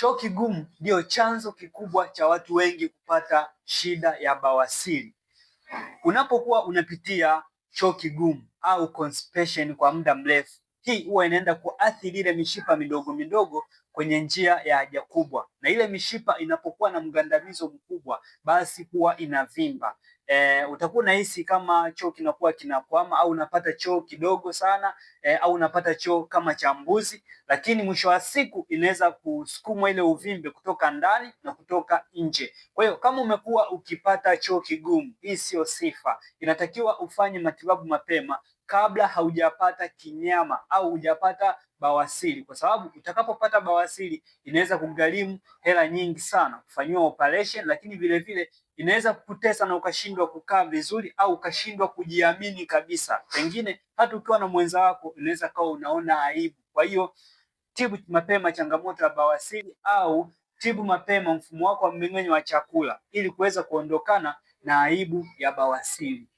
Choo kigumu ndio chanzo kikubwa cha watu wengi kupata shida ya bawasiri. Unapokuwa unapitia choo kigumu au constipation kwa muda mrefu, hii huwa inaenda kuathiri ile mishipa midogo midogo kwenye njia ya haja kubwa, na ile mishipa inapokuwa na mgandamizo mkubwa, basi huwa inavimba. Utakuwa unahisi kama choo kinakuwa kinakwama, au unapata choo kidogo sana, au unapata choo kama cha mbuzi, lakini mwisho wa siku inaweza kusukuma ile uvimbe kutoka ndani na kutoka nje. Kwa hiyo kama umekuwa ukipata choo kigumu, hii sio sifa. Inatakiwa ufanye matibabu mapema kabla haujapata kinyama au hujapata bawasiri, kwa sababu utakapopata bawasiri inaweza kugharimu hela nyingi sana kufanyiwa operation, lakini vile vile inaweza kukutesa na ukashindwa kukaa vizuri au ukashindwa kujiamini kabisa. Pengine hata ukiwa na mwenza wako unaweza kawa unaona aibu. Kwa hiyo tibu mapema changamoto ya bawasiri, au tibu mapema mfumo wako wa mmeng'enyo wa chakula ili kuweza kuondokana na aibu ya bawasiri.